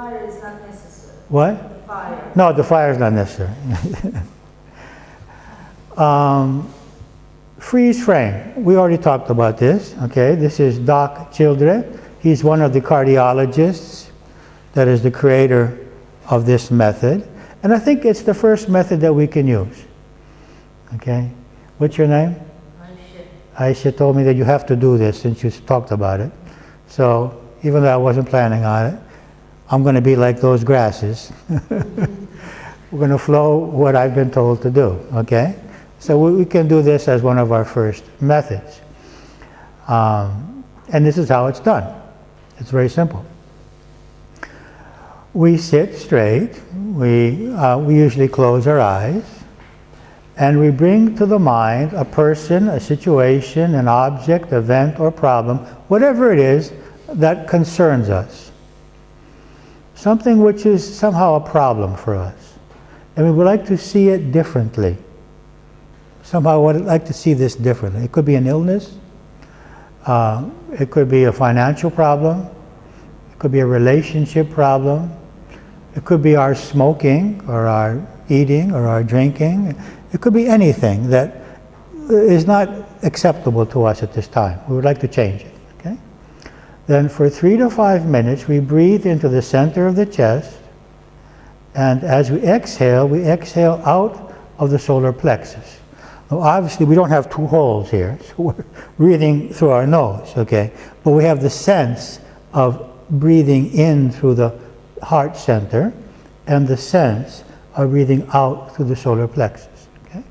fire is not necessary. What? The fire. No, the fire is not necessary. Freeze frame. We already talked about this. Okay, this is Doc Childress. He's one of the cardiologists that is the creator of this method. And I think it's the first method that we can use. Okay, what's your name? Aisha told me that you have to do this since you talked about it. So even though I wasn't planning on it, I'm going to be like those grasses. We're going to flow what I've been told to do, okay? So we can do this as one of our first methods. And this is how it's done. It's very simple. We sit straight. We usually close our eyes. And we bring to the mind a person, a situation, an object, event, or problem, whatever it is that concerns us. Something which is somehow a problem for us. And we would like to see it differently. Somehow I would like to see this differently. It could be an illness. It could be a financial problem. It could be a relationship problem. It could be our smoking or our eating or our drinking. It could be anything that is not acceptable to us at this time. We would like to change it. Okay? Then for 3 to 5 minutes, we breathe into the center of the chest. And as we exhale out of the solar plexus. Now, obviously, we don't have 2 holes here, so we're breathing through our nose, okay? But we have the sense of breathing in through the heart center and the sense of breathing out through the solar plexus, okay?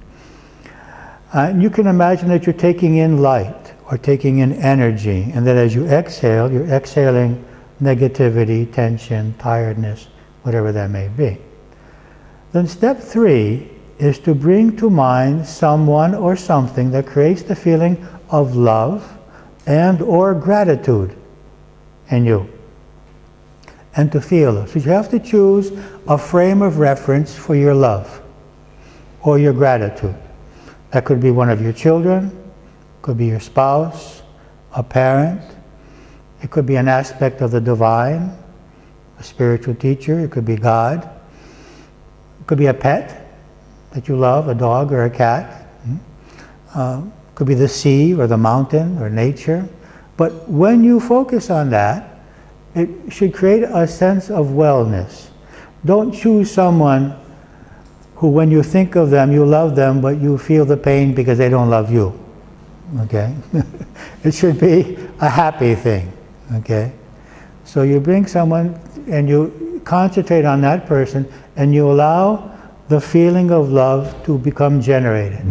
And you can imagine that you're taking in light or taking in energy, and that as you exhale, you're exhaling negativity, tension, tiredness, whatever that may be. Then step 3 is to bring to mind someone or something that creates the feeling of love and or gratitude in you. And to feel it. So you have to choose a frame of reference for your love or your gratitude. That could be one of your children, could be your spouse, a parent. It could be an aspect of the divine, a spiritual teacher. It could be God. It could be a pet that you love, a dog or a cat. Could be the sea or the mountain or nature. But when you focus on that, it should create a sense of wellness. Don't choose someone who, when you think of them, you love them, but you feel the pain because they don't love you. Okay? It should be a happy thing. Okay? So you bring someone and you concentrate on that person and you allow the feeling of love to become generated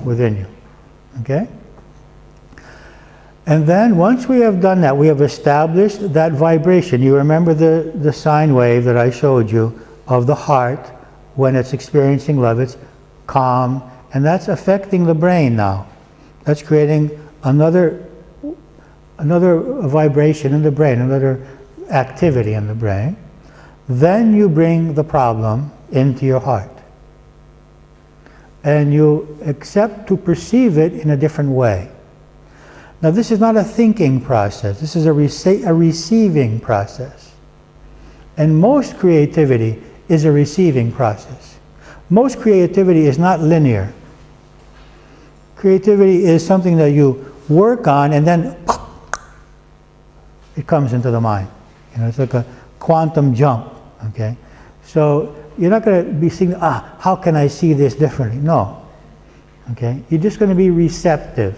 within you. Okay? And then once we have done that, we have established that vibration. You remember the sine wave that I showed you of the heart when it's experiencing love. It's calm, and that's affecting the brain now. That's creating another vibration in the brain, another activity in the brain. Then you bring the problem into your heart. And you accept to perceive it in a different way. Now this is not a thinking process, this is a receiving process. And most creativity is a receiving process. Most creativity is not linear. Creativity is something that you work on and then it comes into the mind. You know, it's like a quantum jump, okay? So you're not going to be seeing, how can I see this differently? No, okay? You're just going to be receptive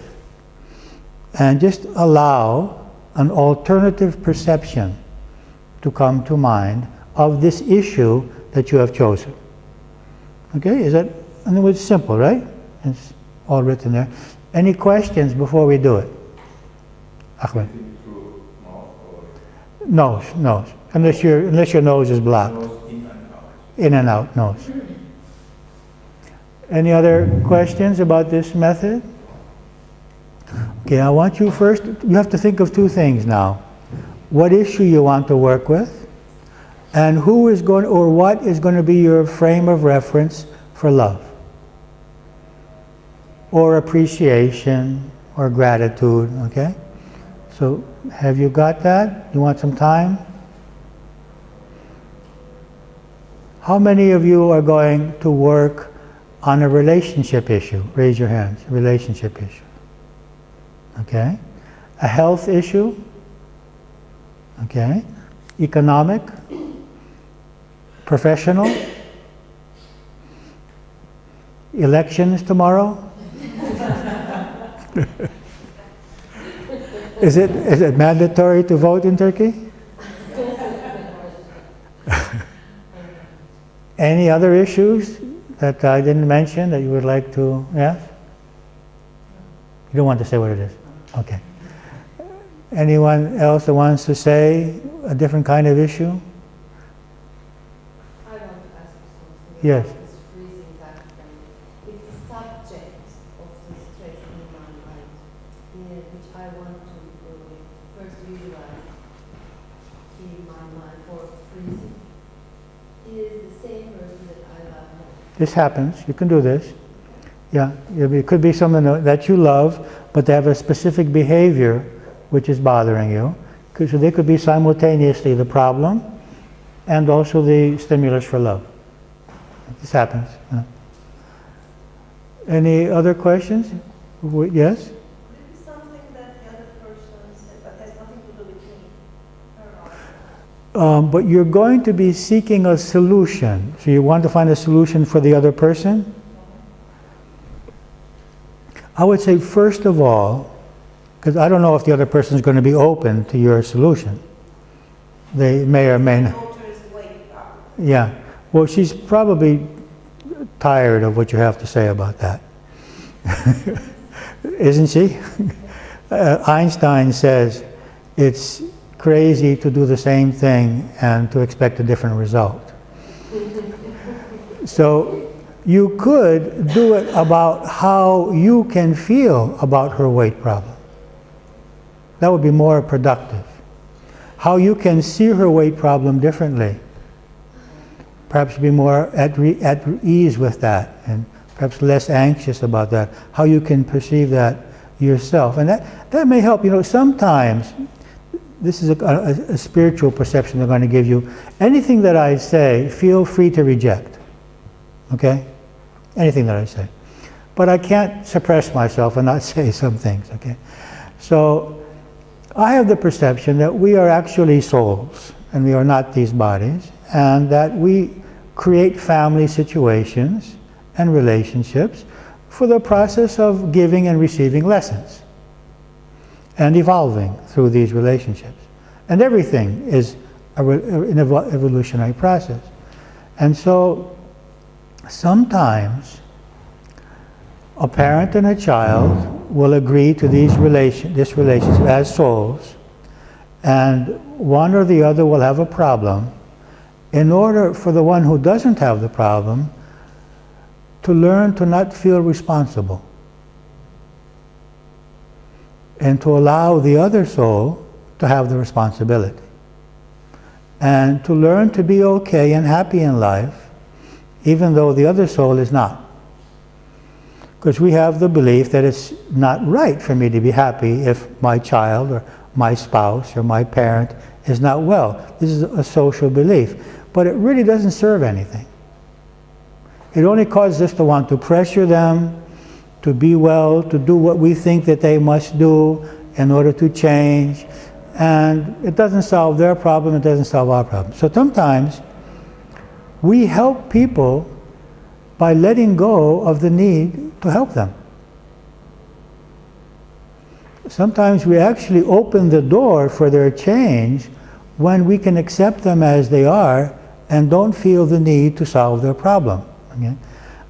and just allow an alternative perception to come to mind of this issue that you have chosen. Okay, is that, and it was simple, right? It's all written there. Any questions before we do it? Ahmed? Nose, unless your nose is blocked. In and out, nose. Any other questions about this method? Okay, I want you first, you have to think of 2 things now. What issue you want to work with, and who is going, or what is going to be your frame of reference for love, or appreciation, or gratitude, okay? So, have you got that? You want some time? How many of you are going to work on a relationship issue? Raise your hands. Relationship issue. Okay. A health issue. Okay. Economic. Professional. Elections tomorrow. Is it mandatory to vote in Turkey? Any other issues that I didn't mention that you would like to ask? You don't want to say what it is? Okay. Anyone else that wants to say a different kind of issue? I want to ask you something. Yes. This freezing time frame. It's the subject of the stress in my mind, which I want to first visualize in my mind for freezing. Is the same person that I love most. This happens. You can do this. Yeah. It could be someone that you love, but they have a specific behavior which is bothering you. So they could be simultaneously the problem and also the stimulus for love. This happens. Any other questions? Yes? Could it be something that the other person said but has nothing to do with me? But you're going to be seeking a solution. So you want to find a solution for the other person? I would say first of all, because I don't know if the other person is going to be open to your solution. They may or may not. Yeah. Well, she's probably tired of what you have to say about that. Isn't she? Einstein says it's crazy to do the same thing and to expect a different result. So you could do it about how you can feel about her weight problem. That would be more productive. How you can see her weight problem differently. Perhaps be more at ease with that and perhaps less anxious about that. How you can perceive that yourself. And that may help. You know, sometimes, this is a spiritual perception they're going to give you. Anything that I say, feel free to reject. Okay? Anything that I say. But I can't suppress myself and not say some things. Okay? So, I have the perception that we are actually souls and we are not these bodies, and that we create family situations and relationships for the process of giving and receiving lessons and evolving through these relationships. And everything is an evolutionary process. And so sometimes a parent and a child will agree to this relationship as souls, and one or the other will have a problem. In order for the one who doesn't have the problem to learn to not feel responsible and to allow the other soul to have the responsibility, and to learn to be okay and happy in life even though the other soul is not. Because we have the belief that it's not right for me to be happy if my child or my spouse or my parent is not well. This is a social belief. But it really doesn't serve anything. It only causes us to want to pressure them to be well, to do what we think that they must do in order to change. And it doesn't solve their problem, it doesn't solve our problem. So sometimes we help people by letting go of the need to help them. Sometimes we actually open the door for their change when we can accept them as they are and don't feel the need to solve their problem. Okay?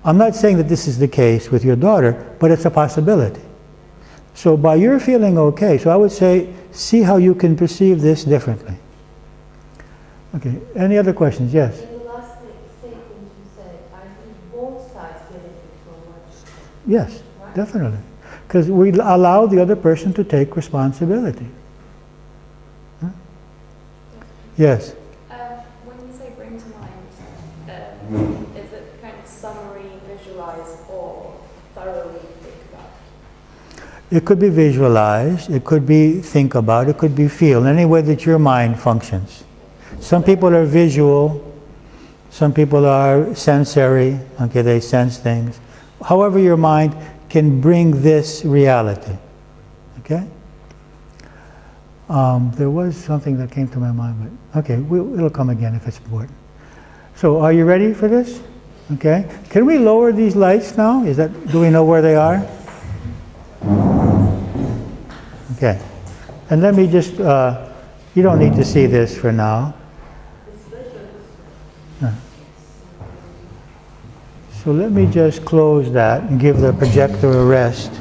I'm not saying that this is the case with your daughter, but it's a possibility. So by your feeling okay, so I would say, see how you can perceive this differently. Okay, any other questions? Yes? In the last statement you said, I think both sides benefit from what you said. Yes, Right? definitely. Because we allow the other person to take responsibility. Huh? Yes? When you say bring to mind, is it kind of summary, visualize, or thoroughly think about? It could be visualized, it could be think about, it could be feel, any way that your mind functions. Some people are visual, Some people are sensory, okay, they sense things. However your mind can bring this reality, okay? There was something that came to my mind, but okay, it'll come again if it's important. So are you ready for this? Okay. Can we lower these lights now? Do we know where they are? Okay. And let me just, you don't need to see this for now. So let me just close that and give the projector a rest.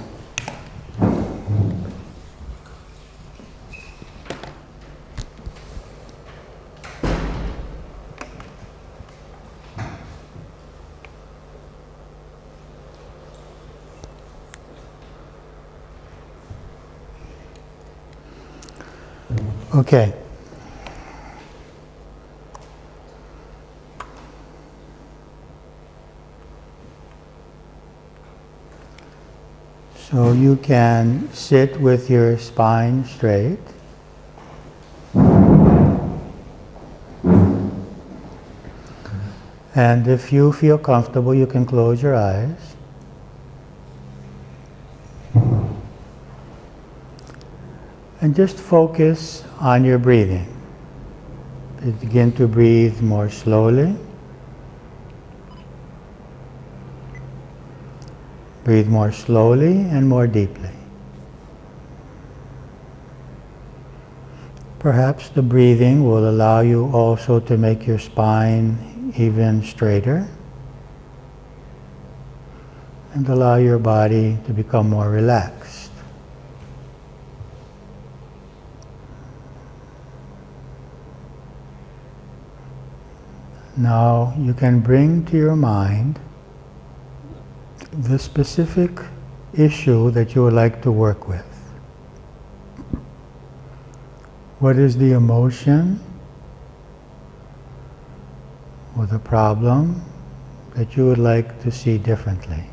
Okay. So you can sit with your spine straight. And if you feel comfortable, you can close your eyes. And just focus on your breathing. Begin to breathe more slowly. Breathe more slowly and more deeply. Perhaps the breathing will allow you also to make your spine even straighter and allow your body to become more relaxed. Now you can bring to your mind the specific issue that you would like to work with. What is the emotion or the problem that you would like to see differently?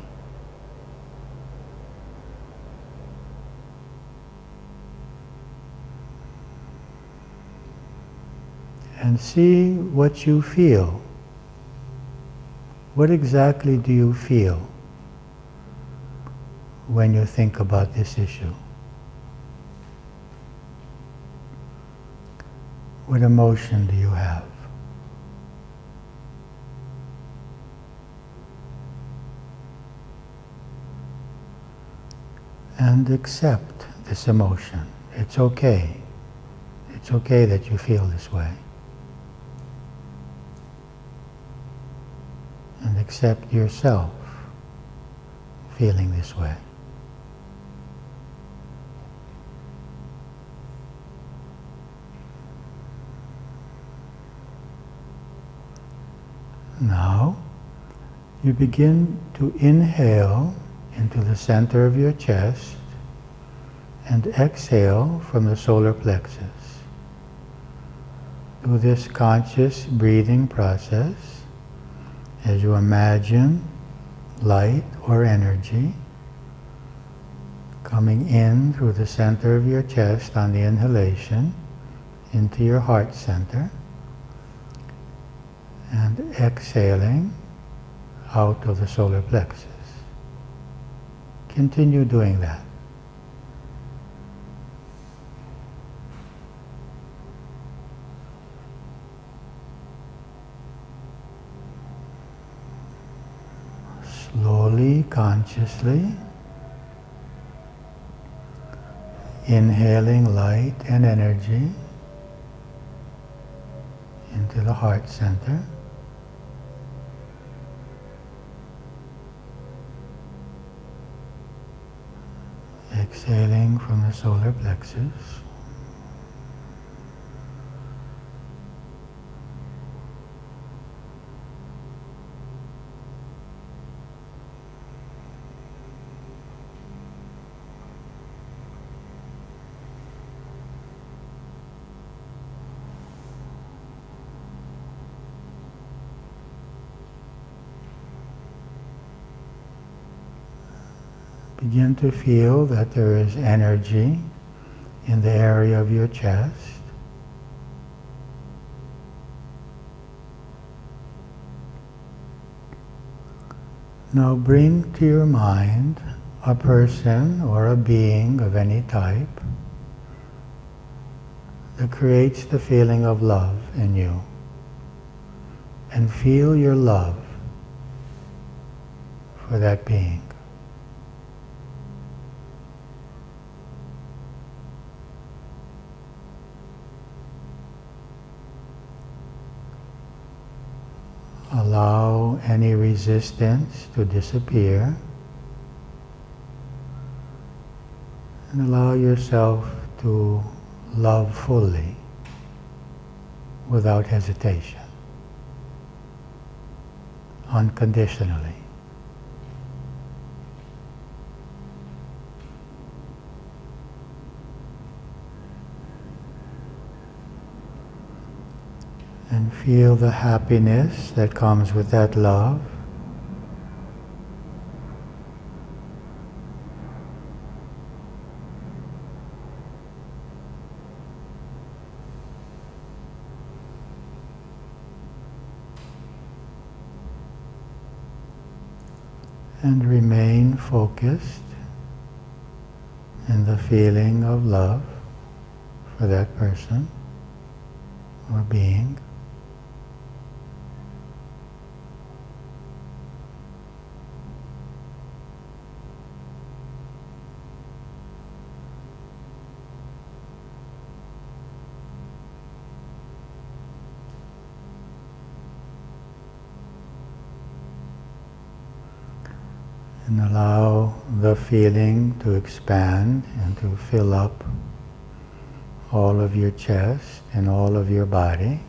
And see what you feel. What exactly do you feel when you think about this issue? What emotion do you have? And accept this emotion. It's okay. It's okay that you feel this way. And accept yourself feeling this way. Now, you begin to inhale into the center of your chest and exhale from the solar plexus. Do this conscious breathing process as you imagine light or energy coming in through the center of your chest on the inhalation into your heart center, and exhaling out of the solar plexus. Continue doing that. Slowly, consciously, inhaling light and energy into the heart center. Exhaling from the solar plexus. Begin to feel that there is energy in the area of your chest. Now bring to your mind a person or a being of any type that creates the feeling of love in you. And feel your love for that being. Allow any resistance to disappear and allow yourself to love fully without hesitation, unconditionally. And feel the happiness that comes with that love. And remain focused in the feeling of love for that person or being. And allow the feeling to expand and to fill up all of your chest and all of your body.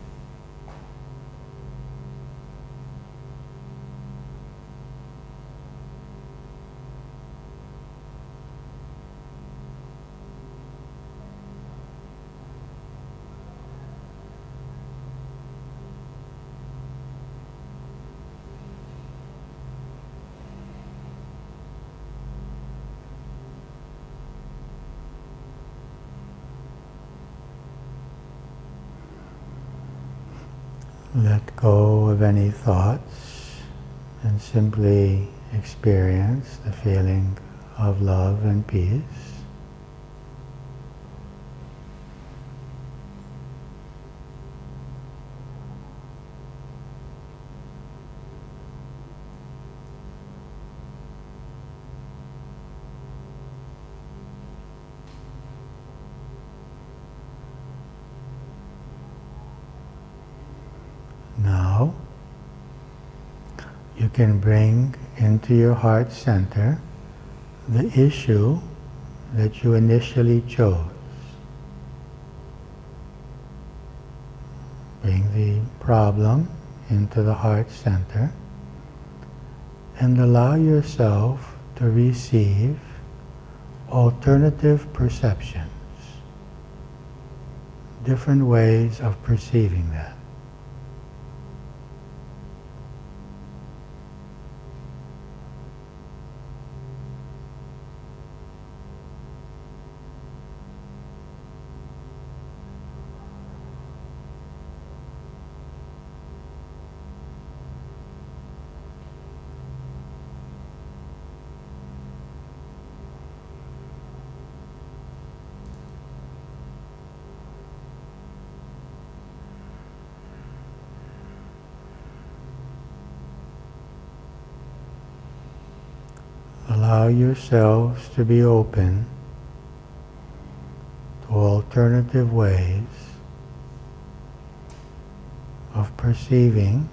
Let go of any thoughts and simply experience the feeling of love and peace. Now, you can bring into your heart center the issue that you initially chose. Bring the problem into the heart center and allow yourself to receive alternative perceptions, different ways of perceiving that. Allow yourselves to be open to alternative ways of perceiving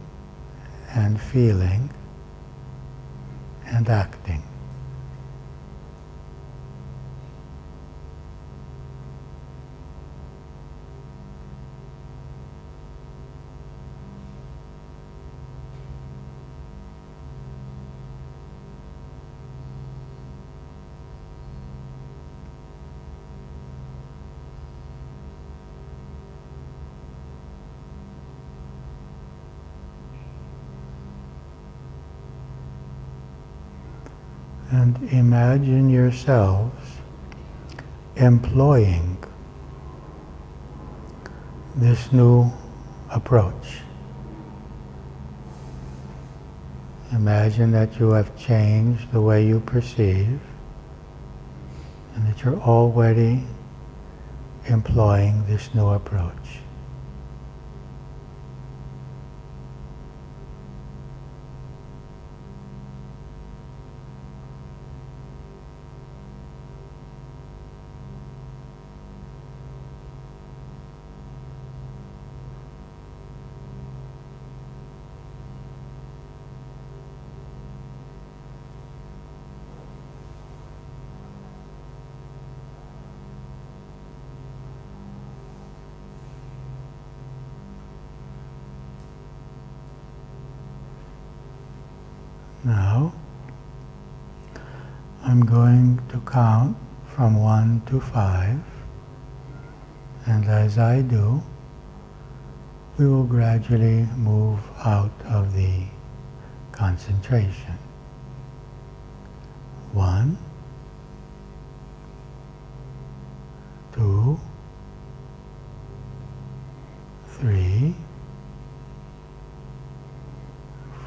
and feeling and acting. And imagine yourselves employing this new approach. Imagine that you have changed the way you perceive and that you're already employing this new approach. Now, I'm going to count from 1 to 5, and as I do, we will gradually move out of the concentration. 1, 2, 3,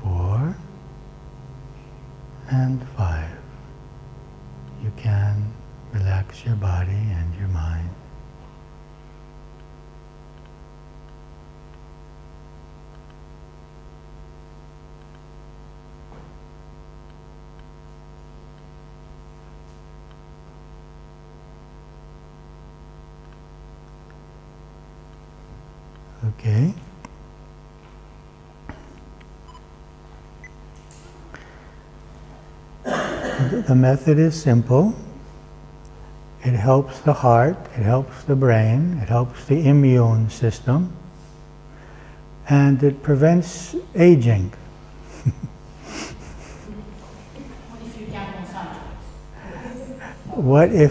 4, and 5. You can relax your body and your mind. Okay. The method is simple. It helps the heart, it helps the brain, it helps the immune system, and it prevents aging. What if you can't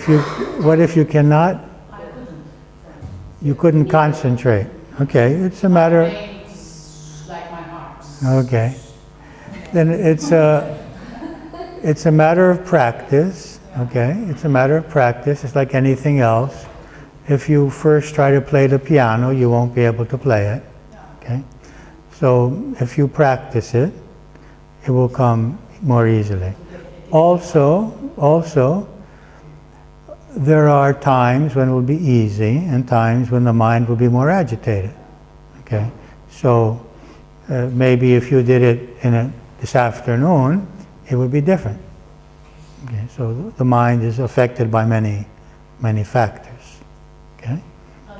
concentrate? What if you cannot? I couldn't. You couldn't concentrate. Okay, it's a matter. It's like my heart. Okay, then it's a matter of practice. Okay, it's a matter of practice. It's like anything else. If you first try to play the piano, you won't be able to play it. Okay, so if you practice it, it will come more easily. Also, there are times when it will be easy and times when the mind will be more agitated. Okay, so maybe if you did it this afternoon, it would be different. Okay, so the mind is affected by many factors. Okay.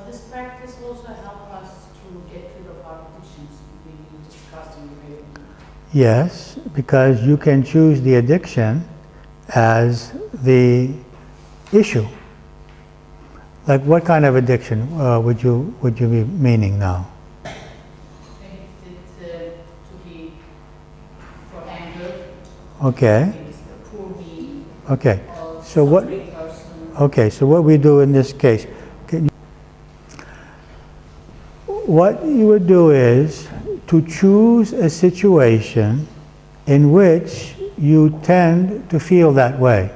This practice also help us to get rid of our addictions we discussed in the beginning. Yes, because you can choose the addiction as the issue. Like what kind of addiction would you be meaning now? It's to be for anger. Okay. It's the poor me. Okay. Or So what? suffering person. Okay. So what we do in this case? What you would do is to choose a situation in which you tend to feel that way,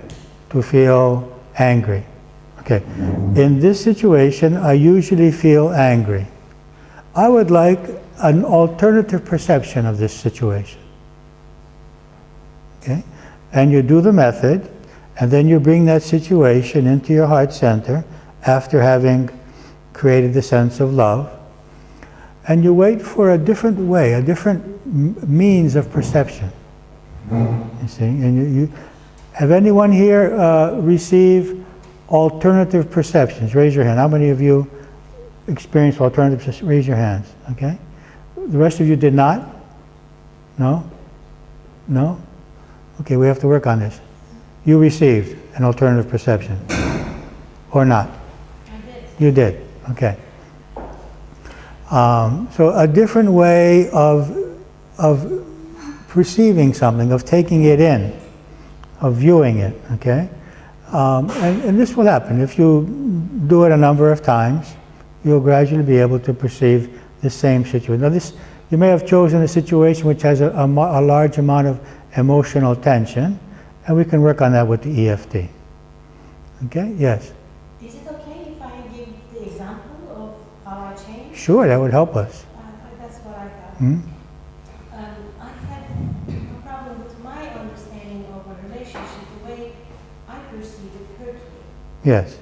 to feel angry. Okay, in this situation, I usually feel angry. I would like an alternative perception of this situation. Okay, and you do the method, and then you bring that situation into your heart center after having created the sense of love, and you wait for a different way, a different means of perception. You see, and you have anyone here received alternative perceptions? Raise your hand. How many of you experienced alternative perceptions? Raise your hands. Okay. The rest of you did not? No? No? Okay, we have to work on this. You received an alternative perception. Or not? I did. You did. Okay. So a different way of perceiving something, of taking it in, of viewing it, okay? And this will happen. If you do it a number of times, you'll gradually be able to perceive the same situation. Now you may have chosen a situation which has a large amount of emotional tension, and we can work on that with the EFT. Okay, yes? Is it okay if I give the example of how I changed? Sure, that would help us. That's what I got. Hmm? I had a problem Yes.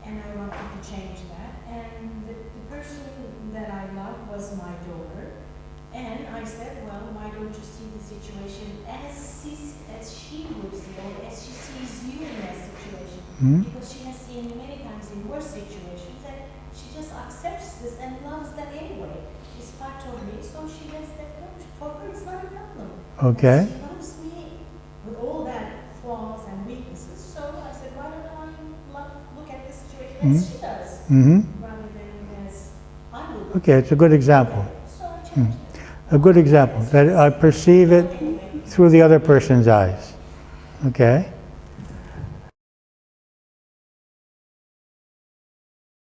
and I wanted to change that. And the person that I love was my daughter. And I said, well, why don't you see the situation as she would see, or as she sees you in that situation? Hmm? Because she has seen you many times in worse situations, and she just accepts this and loves that anyway. It's part of me, so she lets that go. For her, it's not a problem. Okay. She loves me with all that flaws and weaknesses. So I said, why don't I look at the situation as she does, Mm-hmm. rather than as I would. Okay, it's a good example. So I changed A good example, that I perceive it it. Anyway, through the other person's eyes. Okay?